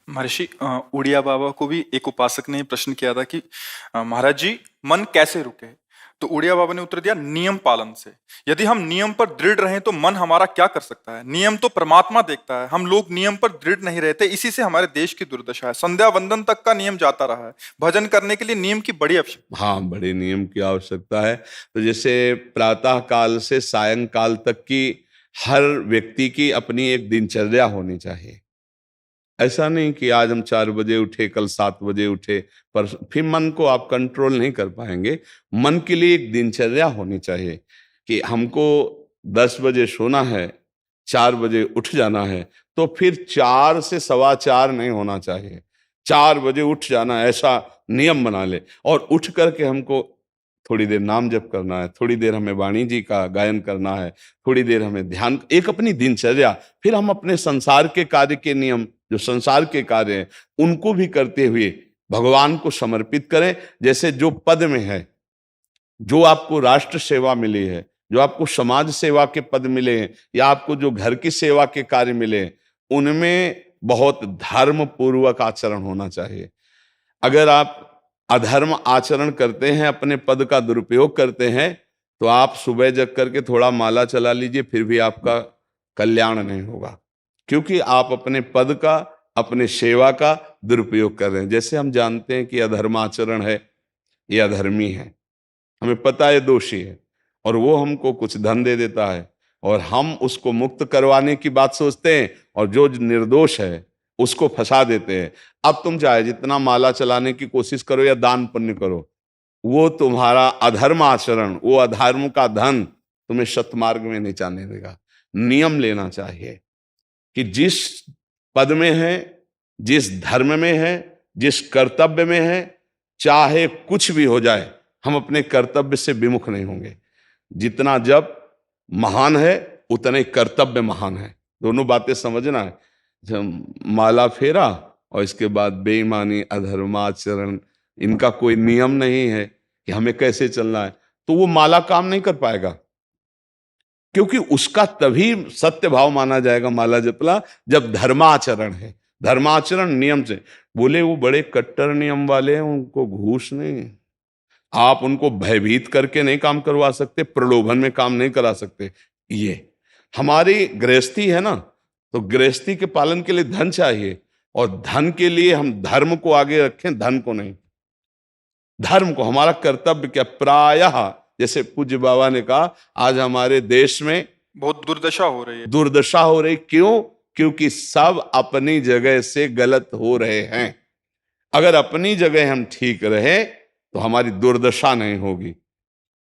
महर्षि उड़िया बाबा को भी एक उपासक ने प्रश्न किया था कि महाराज जी, मन कैसे रुके? तो उड़िया बाबा ने उत्तर दिया, नियम पालन से। यदि हम नियम पर दृढ़ रहें तो मन हमारा क्या कर सकता है? नियम तो परमात्मा देखता है। हम लोग नियम पर दृढ़ नहीं रहते, इसी से हमारे देश की दुर्दशा है। संध्या वंदन तक का नियम जाता रहा है। भजन करने के लिए नियम की बड़ी आवश्यकता। हाँ, बड़े नियम की आवश्यकता है। तो जैसे प्रातः काल से सायंकाल तक की हर व्यक्ति की अपनी एक दिनचर्या होनी चाहिए। ऐसा नहीं कि आज हम 4 बजे उठे, कल 7 बजे उठे, पर फिर मन को आप कंट्रोल नहीं कर पाएंगे। मन के लिए एक दिनचर्या होनी चाहिए कि हमको 10 बजे सोना है, 4 बजे उठ जाना है। तो फिर 4 से 4:15 नहीं होना चाहिए, 4 बजे उठ जाना, ऐसा नियम बना ले। और उठ करके हमको थोड़ी देर नाम जप करना है, थोड़ी देर हमें वाणी जी का गायन करना है, थोड़ी देर हमें ध्यान, एक अपनी दिनचर्या। फिर हम अपने संसार के कार्य के नियम, जो संसार के कार्य हैं, उनको भी करते हुए भगवान को समर्पित करें। जैसे जो पद में है, जो आपको राष्ट्र सेवा मिली है, जो आपको समाज सेवा के पद मिले हैं, या आपको जो घर की सेवा के कार्य मिले हैं, उनमें बहुत धर्म पूर्वक आचरण होना चाहिए। अगर आप अधर्म आचरण करते हैं, अपने पद का दुरुपयोग करते हैं, तो आप सुबह जग करके थोड़ा माला चला लीजिए, फिर भी आपका कल्याण नहीं होगा, क्योंकि आप अपने पद का, अपने सेवा का दुरुपयोग कर रहे हैं। जैसे हम जानते हैं कि अधर्म आचरण है, ये अधर्मी है, हमें पता है दोषी है, और वो हमको कुछ धन दे देता है, और हम उसको मुक्त करवाने की बात सोचते हैं, और जो निर्दोष है उसको फंसा देते हैं। अब तुम चाहे जितना माला चलाने की कोशिश करो या दान पुण्य करो, वो तुम्हारा अधर्म आचरण, वो अधर्म का धन तुम्हें सतमार्ग में नहीं जाने देगा। नियम लेना चाहिए कि जिस पद में है, जिस धर्म में है, जिस कर्तव्य में है, चाहे कुछ भी हो जाए, हम अपने कर्तव्य से विमुख नहीं होंगे। जितना जप महान है, उतने कर्तव्य महान है। दोनों बातें समझना है। जब माला फेरा और इसके बाद बेईमानी, अधर्माचरण, इनका कोई नियम नहीं है कि हमें कैसे चलना है, तो वो माला काम नहीं कर पाएगा, क्योंकि उसका तभी सत्य भाव माना जाएगा माला जपला, जब धर्माचरण है। धर्माचरण नियम से। बोले वो बड़े कट्टर नियम वाले हैं, उनको घूस नहीं, आप उनको भयभीत करके नहीं काम करवा सकते, प्रलोभन में काम नहीं करा सकते। ये हमारी गृहस्थी है ना, तो गृहस्थी के पालन के लिए धन चाहिए, और धन के लिए हम धर्म को आगे रखें, धन को नहीं। धर्म को, हमारा कर्तव्य क्या, प्रायः जैसे पूज्य बाबा ने कहा, आज हमारे देश में बहुत दुर्दशा हो रही है। दुर्दशा हो रही, क्यों? क्योंकि सब अपनी जगह से गलत हो रहे हैं। अगर अपनी जगह हम ठीक रहे तो हमारी दुर्दशा नहीं होगी,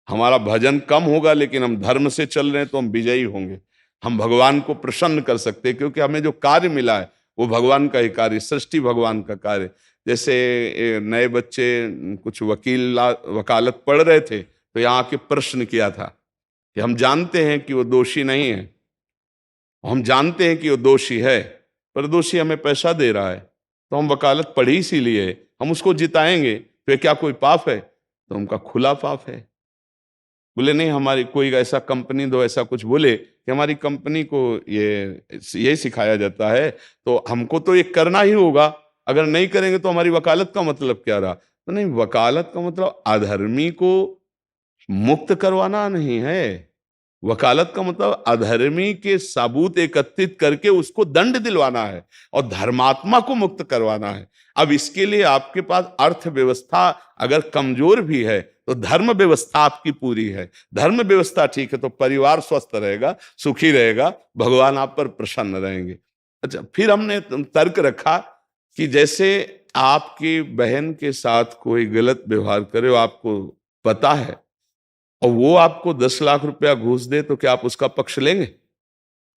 हमारा भजन कम होगा, लेकिन हम धर्म से चल रहे हैं तो हम विजयी होंगे। हम भगवान को प्रसन्न कर सकते हैं, क्योंकि हमें जो कार्य मिला है वो भगवान का ही कार्य, सृष्टि भगवान का कार्य। जैसे नए बच्चे कुछ वकालत पढ़ रहे थे, तो यहाँ के प्रश्न किया था कि हम जानते हैं कि वो दोषी नहीं है, हम जानते हैं कि वो दोषी है, पर दोषी हमें पैसा दे रहा है, तो हम वकालत पढ़ी इसीलिए, हम उसको जिताएंगे, तो क्या कोई पाप है? तो उनका खुला पाप है। बोले नहीं, हमारी कोई ऐसा कंपनी दो, ऐसा कुछ बोले कि हमारी कंपनी को ये सिखाया जाता है, तो हमको तो ये करना ही होगा, अगर नहीं करेंगे तो हमारी वकालत का मतलब क्या रहा? तो नहीं, वकालत का मतलब अधर्मी को मुक्त करवाना नहीं है। वकालत का मतलब अधर्मी के सबूत एकत्रित करके उसको दंड दिलवाना है, और धर्मात्मा को मुक्त करवाना है। अब इसके लिए आपके पास अर्थव्यवस्था अगर कमजोर भी है, तो धर्म व्यवस्था आपकी पूरी है। धर्म व्यवस्था ठीक है तो परिवार स्वस्थ रहेगा, सुखी रहेगा, भगवान आप पर प्रसन्न रहेंगे। अच्छा, फिर हमने तर्क रखा कि जैसे आपकी बहन के साथ कोई गलत व्यवहार करे, आपको पता है, और वो आपको 10 लाख रुपया घूस दे, तो क्या आप उसका पक्ष लेंगे?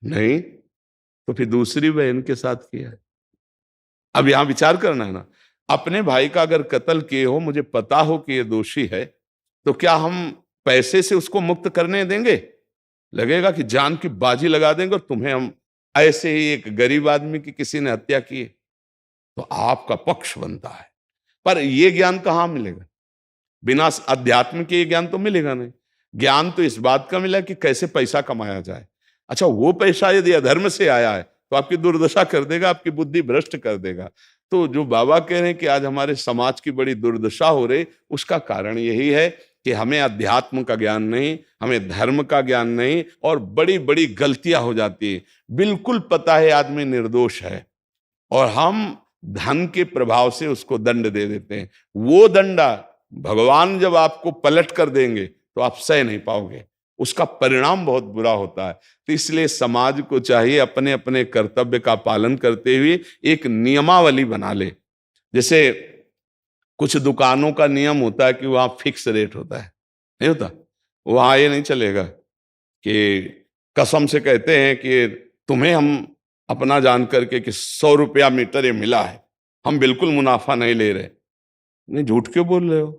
नहीं। तो फिर दूसरी बहन के साथ किया है। अब यहां विचार करना है ना, अपने भाई का अगर कत्ल किए हो, मुझे पता हो कि ये दोषी है, तो क्या हम पैसे से उसको मुक्त करने देंगे? लगेगा कि जान की बाजी लगा देंगे, और तुम्हें हम, ऐसे ही एक गरीब आदमी की किसी ने हत्या की है, तो आपका पक्ष बनता है। पर यह ज्ञान कहां मिलेगा? बिना अध्यात्म के ज्ञान तो मिलेगा नहीं। ज्ञान तो इस बात का मिला कि कैसे पैसा कमाया जाए। अच्छा, वो पैसा यदि अधर्म से आया है तो आपकी दुर्दशा कर देगा, आपकी बुद्धि भ्रष्ट कर देगा। तो जो बाबा कह रहे हैं कि आज हमारे समाज की बड़ी दुर्दशा हो रही, उसका कारण यही है कि हमें अध्यात्म का ज्ञान नहीं, हमें धर्म का ज्ञान नहीं, और बड़ी बड़ी गलतियां हो जाती है। बिल्कुल पता है आदमी निर्दोष है और हम धन के प्रभाव से उसको दंड दे देते हैं। वो दंडा भगवान जब आपको पलट कर देंगे तो आप सह नहीं पाओगे, उसका परिणाम बहुत बुरा होता है। तो इसलिए समाज को चाहिए अपने अपने कर्तव्य का पालन करते हुए एक नियमावली बना ले। जैसे कुछ दुकानों का नियम होता है कि वहां फिक्स रेट होता है, नहीं होता? वहां ये नहीं चलेगा कि कसम से कहते हैं कि तुम्हें हम अपना जान करके कि 100 रुपया मीटर ये मिला है, हम बिल्कुल मुनाफा नहीं ले रहे। नहीं, झूठ क्यों बोल रहे हो?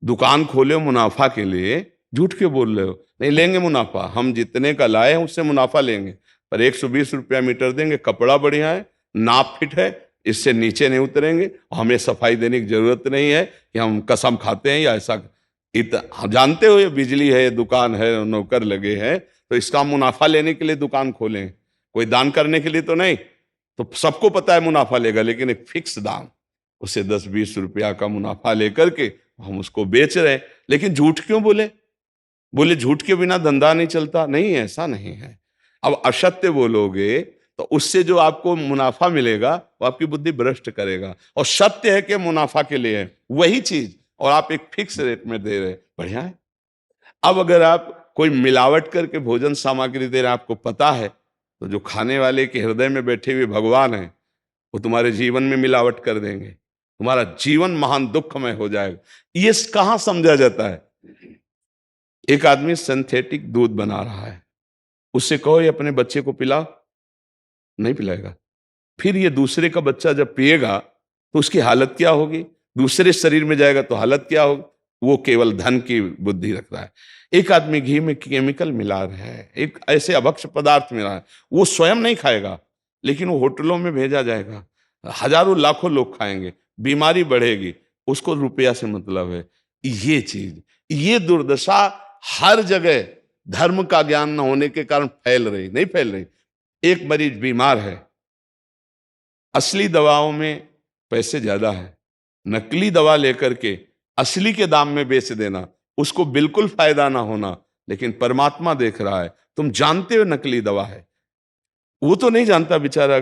दुकान खोले हो मुनाफा के लिए, झूठ क्यों बोल रहे हो? नहीं लेंगे मुनाफा, हम जितने का लाए हैं उससे मुनाफा लेंगे, पर 120 रुपया मीटर देंगे, कपड़ा बढ़िया है, नाप फिट है, इससे नीचे नहीं उतरेंगे, हमें सफाई देने की जरूरत नहीं है कि हम कसम खाते हैं या ऐसा। हम जानते हो ये बिजली है, दुकान है, नौकर लगे हैं, तो इसका मुनाफा लेने के लिए दुकान खोलें, कोई दान करने के लिए तो नहीं। तो सबको पता है मुनाफा लेगा, लेकिन एक फिक्स दाम, उसे 10-20 रुपया का मुनाफा लेकर के हम उसको बेच रहे हैं। लेकिन झूठ क्यों बोले? बोले झूठ के बिना धंधा नहीं चलता। नहीं, ऐसा नहीं है। अब असत्य बोलोगे तो उससे जो आपको मुनाफा मिलेगा वो आपकी बुद्धि भ्रष्ट करेगा, और सत्य है कि मुनाफा के लिए है वही चीज, और आप एक फिक्स रेट में दे रहे, बढ़िया है। अब अगर आप कोई मिलावट करके भोजन सामग्री दे रहे हैं, आपको पता है, तो जो खाने वाले के हृदय में बैठे हुए भगवान हैं वो तुम्हारे जीवन में मिलावट कर देंगे, तुम्हारा जीवन महान दुखमय हो जाएगा। ये कहां समझा जाता है? एक आदमी सिंथेटिक दूध बना रहा है, उससे कहो ये अपने बच्चे को पिला, नहीं पिलाएगा। फिर ये दूसरे का बच्चा जब पिएगा तो उसकी हालत क्या होगी? दूसरे शरीर में जाएगा तो हालत क्या होगी? वो केवल धन की बुद्धि रख रहा है। एक आदमी घी में केमिकल मिला रहा है, एक ऐसे अभक्ष पदार्थ मिला है, वो स्वयं नहीं खाएगा, लेकिन वो होटलों में भेजा जाएगा, हजारों लाखों लोग खाएंगे, बीमारी बढ़ेगी, उसको रुपया से मतलब है। ये चीज, ये दुर्दशा हर जगह धर्म का ज्ञान न होने के कारण फैल रही, नहीं फैल रही। एक मरीज बीमार है, असली दवाओं में पैसे ज्यादा है, नकली दवा लेकर के असली के दाम में बेच देना, उसको बिल्कुल फायदा ना होना। लेकिन परमात्मा देख रहा है, तुम जानते हो नकली दवा है, वो तो नहीं जानता बेचारा,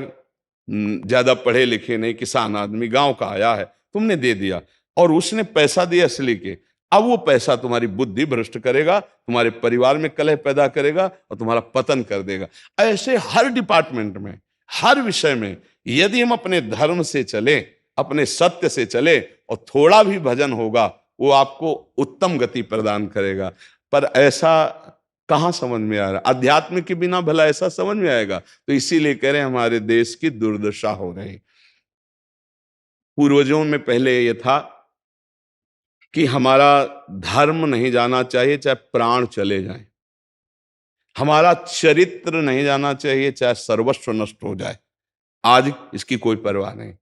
ज्यादा पढ़े लिखे नहीं, किसान आदमी गांव का आया है, तुमने दे दिया और उसने पैसा दिया असली के। अब वो पैसा तुम्हारी बुद्धि भ्रष्ट करेगा, तुम्हारे परिवार में कलह पैदा करेगा और तुम्हारा पतन कर देगा। ऐसे हर डिपार्टमेंट में, हर विषय में यदि हम अपने धर्म से चले, अपने सत्य से चले और थोड़ा भी भजन होगा, वो आपको उत्तम गति प्रदान करेगा। पर ऐसा कहां समझ में आ रहा? अध्यात्म के बिना भला ऐसा समझ में आएगा? तो इसीलिए कह रहे हैं हमारे देश की दुर्दशा हो रही। पूर्वजों में पहले यह था कि हमारा धर्म नहीं जाना चाहिए चाहे प्राण चले जाएं, हमारा चरित्र नहीं जाना चाहिए चाहे सर्वस्व नष्ट हो जाए। आज इसकी कोई परवाह नहीं,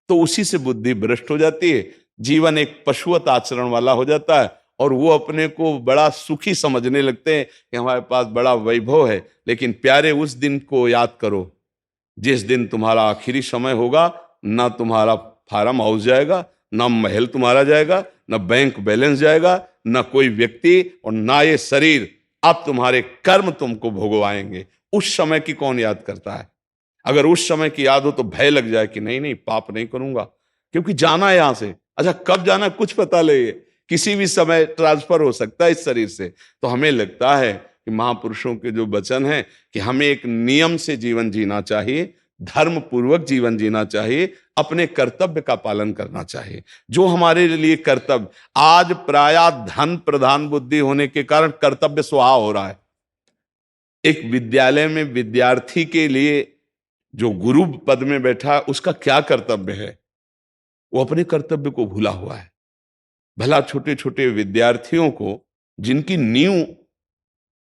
तो उसी से बुद्धि भ्रष्ट हो जाती है, जीवन एक पशुवत आचरण वाला हो जाता है, और वो अपने को बड़ा सुखी समझने लगते हैं कि हमारे पास बड़ा वैभव है। लेकिन प्यारे, उस दिन को याद करो जिस दिन तुम्हारा आखिरी समय होगा, ना तुम्हारा फार्म हाउस जाएगा, ना महल तुम्हारा जाएगा, ना बैंक बैलेंस जाएगा, ना कोई व्यक्ति, और ना ये शरीर। अब तुम्हारे कर्म तुमको भोगवाएंगे। उस समय की कौन याद करता है? अगर उस समय की याद हो तो भय लग जाए कि नहीं नहीं, पाप नहीं करूंगा, क्योंकि जाना है यहां से। अच्छा, कब जाना कुछ पता नहीं, किसी भी समय ट्रांसफर हो सकता है इस शरीर से। तो हमें लगता है कि महापुरुषों के जो वचन हैं कि हमें एक नियम से जीवन जीना चाहिए, धर्म पूर्वक जीवन जीना चाहिए, अपने कर्तव्य का पालन करना चाहिए। जो हमारे लिए कर्तव्य, आज प्रायः धन प्रधान बुद्धि होने के कारण कर्तव्य स्वाहा हो रहा है। एक विद्यालय में विद्यार्थी के लिए जो गुरु पद में बैठा, उसका क्या कर्तव्य है? वो अपने कर्तव्य को भूला हुआ है। भला छोटे छोटे विद्यार्थियों को, जिनकी नींव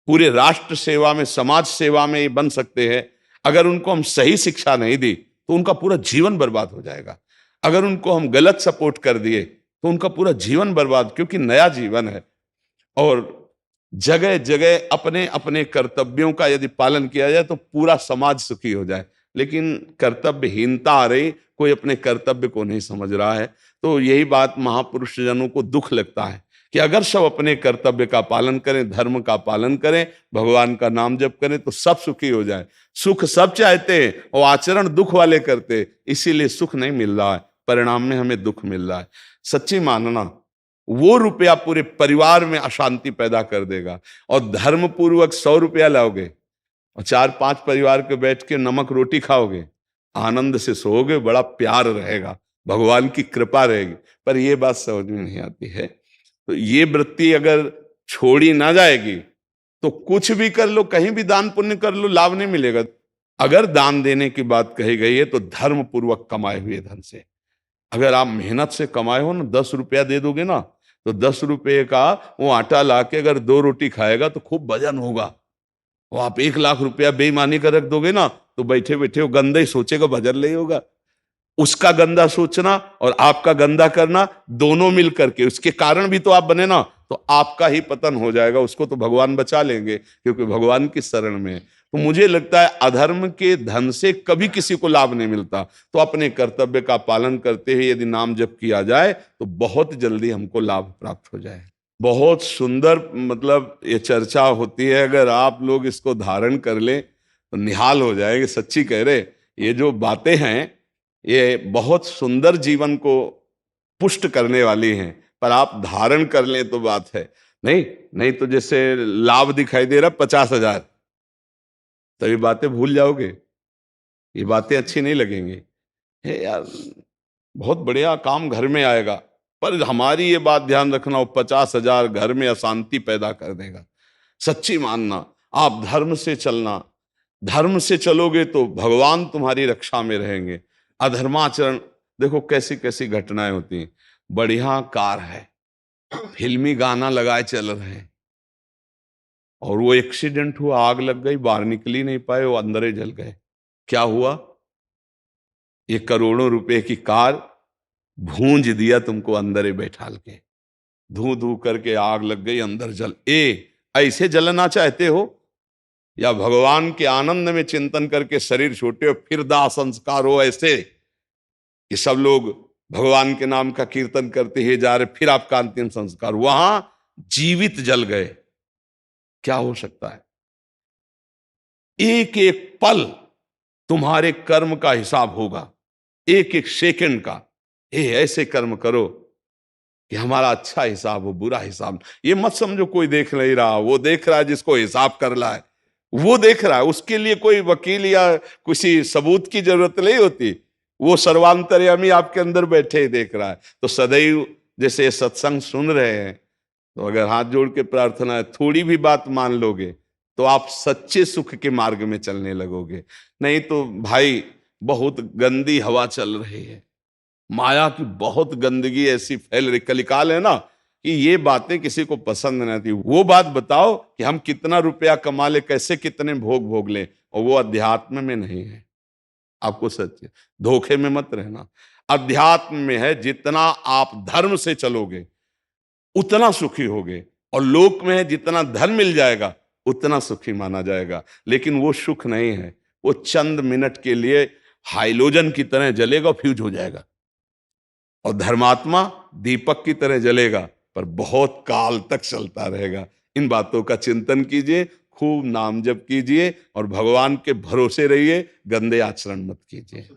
पूरे राष्ट्र सेवा में, समाज सेवा में ये बन सकते हैं, अगर उनको हम सही शिक्षा नहीं दी तो उनका पूरा जीवन बर्बाद हो जाएगा। अगर उनको हम गलत सपोर्ट कर दिए तो उनका पूरा जीवन बर्बाद, क्योंकि नया जीवन है। और जगह जगह अपने अपने कर्तव्यों का यदि पालन किया जाए तो पूरा समाज सुखी हो जाए। लेकिन कर्तव्यहीनता आ रही, कोई अपने कर्तव्य को नहीं समझ रहा है। तो यही बात महापुरुष जनों को दुख लगता है कि अगर सब अपने कर्तव्य का पालन करें, धर्म का पालन करें, भगवान का नाम जप करें तो सब सुखी हो जाए। सुख सब चाहते हैं और आचरण दुख वाले करते हैं, इसीलिए सुख नहीं मिल रहा है, परिणाम में हमें दुख मिल रहा है। सच्ची मानना, वो रुपया पूरे परिवार में अशांति पैदा कर देगा। और धर्म पूर्वक 100 रुपया लाओगे और 4-5 परिवार के बैठ के नमक रोटी खाओगे, आनंद से सोओगे, बड़ा प्यार रहेगा, भगवान की कृपा रहेगी। पर ये बात समझ में नहीं आती है। तो ये वृत्ति अगर छोड़ी ना जाएगी तो कुछ भी कर लो, कहीं भी दान पुण्य कर लो, लाभ नहीं मिलेगा। अगर दान देने की बात कही गई है तो धर्म पूर्वक कमाए हुए धन से। अगर आप मेहनत से कमाए हो ना, 10 रुपया दे दोगे ना, तो 10 रुपये का वो आटा लाके अगर 2 रोटी खाएगा तो खूब वजन होगा। वो आप 1 लाख रुपया बेईमानी का रख दोगे ना, तो बैठे बैठे वो गंदा ही सोचेगा, भजन नहीं होगा। उसका गंदा सोचना और आपका गंदा करना, दोनों मिल करके, उसके कारण भी तो आप बने ना, तो आपका ही पतन हो जाएगा। उसको तो भगवान बचा लेंगे क्योंकि भगवान की शरण में है। तो मुझे लगता है अधर्म के धन से कभी किसी को लाभ नहीं मिलता। तो अपने कर्तव्य का पालन करते हुए यदि नाम जप किया जाए तो बहुत जल्दी हमको लाभ प्राप्त हो जाए। बहुत सुंदर, मतलब ये चर्चा होती है, अगर आप लोग इसको धारण कर लें तो निहाल हो जाएंगे। सच्ची कह रहे, ये जो बातें हैं ये बहुत सुंदर जीवन को पुष्ट करने वाली हैं, पर आप धारण कर लें तो बात है। नहीं नहीं तो जैसे लाभ दिखाई दे रहा 50,000, तो ये बातें भूल जाओगे, ये बातें अच्छी नहीं लगेंगी। हे यार, बहुत बढ़िया काम घर में आएगा, पर हमारी ये बात ध्यान रखना, वो 50,000 घर में अशांति पैदा कर देगा। सच्ची मानना, आप धर्म से चलना, धर्म से चलोगे तो भगवान तुम्हारी रक्षा में रहेंगे। अधर्माचरण, देखो कैसी कैसी घटनाएं होती हैं। बढ़िया कार है, फिल्मी गाना लगाए चल रहे हैं, और वो एक्सीडेंट हुआ, आग लग गई, बाहर निकल ही नहीं पाए, वो अंदर ही जल गए। क्या हुआ? ये करोड़ों रुपए की कार भूंज दिया तुमको अंदर ही बैठाल के, धू धू करके आग लग गई, अंदर जल। ऐसे जलना चाहते हो या भगवान के आनंद में चिंतन करके शरीर छोटे हो फिर दाह संस्कार हो, ऐसे कि सब लोग भगवान के नाम का कीर्तन करते ही जा रहे, फिर आपका अंतिम संस्कार वहां जीवित जल गए? क्या हो सकता है? एक एक पल तुम्हारे कर्म का हिसाब होगा, एक एक सेकंड का। ऐसे कर्म करो कि हमारा अच्छा हिसाब हो, बुरा हिसाब। ये मत समझो कोई देख नहीं रहा, वो देख रहा है जिसको हिसाब करना है, वो देख रहा है। उसके लिए कोई वकील या किसी सबूत की जरूरत नहीं होती, वो सर्वांतर्यामी आपके अंदर बैठे ही देख रहा है। तो सदैव जैसे सत्संग सुन रहे हैं, तो अगर हाथ जोड़ के प्रार्थना है, थोड़ी भी बात मान लोगे तो आप सच्चे सुख के मार्ग में चलने लगोगे। नहीं तो भाई बहुत गंदी हवा चल रही है, माया की बहुत गंदगी ऐसी फैल रही, कलिकाल है ना, कि ये बातें किसी को पसंद नहीं आती। वो बात बताओ कि हम कितना रुपया कमा ले, कैसे कितने भोग भोग ले, और वो अध्यात्म में नहीं है। आपको सच धोखे में मत रहना, अध्यात्म में है। जितना आप धर्म से चलोगे उतना सुखी होगे, और लोक में है जितना धन मिल जाएगा उतना सुखी माना जाएगा। लेकिन वो सुख नहीं है, वो चंद मिनट के लिए हाइलोजन की तरह जलेगा, फ्यूज हो जाएगा। और धर्मात्मा दीपक की तरह जलेगा, पर बहुत काल तक चलता रहेगा। इन बातों का चिंतन कीजिए, खूब नाम जप कीजिए और भगवान के भरोसे रहिए, गंदे आचरण मत कीजिए।